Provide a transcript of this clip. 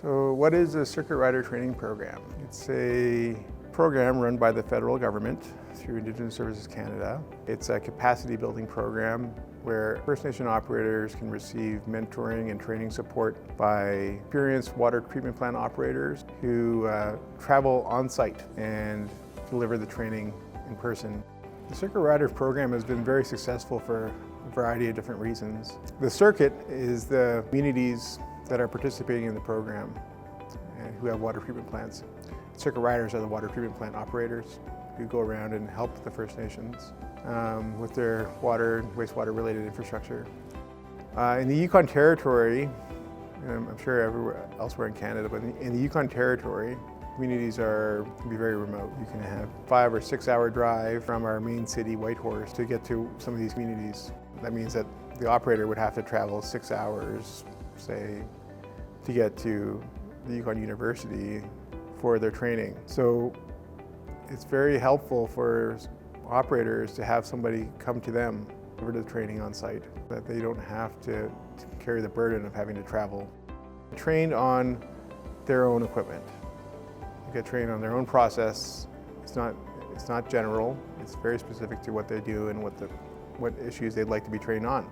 So what is a Circuit Rider training program? It's a program run by the federal government through Indigenous Services Canada. It's a capacity building program where First Nation operators can receive mentoring and training support by experienced water treatment plant operators who travel on site and deliver the training in person. The Circuit Rider program has been very successful for a variety of different reasons. The circuit is the communities that are participating in the program and who have water treatment plants. Circuit Riders are the water treatment plant operators who go around and help the First Nations with their water and wastewater related infrastructure. In the Yukon Territory, and I'm sure everywhere elsewhere in Canada, but in the Yukon Territory, communities can be very remote. You can have 5 or 6 hour drive from our main city, Whitehorse, to get to some of these communities. That means that the operator would have to travel 6 hours, say, to get to the Yukon University for their training. So it's very helpful for operators to have somebody come to them over to the training on site, that they don't have to carry the burden of having to travel. Trained on their own equipment. You get trained on their own process. It's not general. It's very specific to what they do and what issues they'd like to be trained on.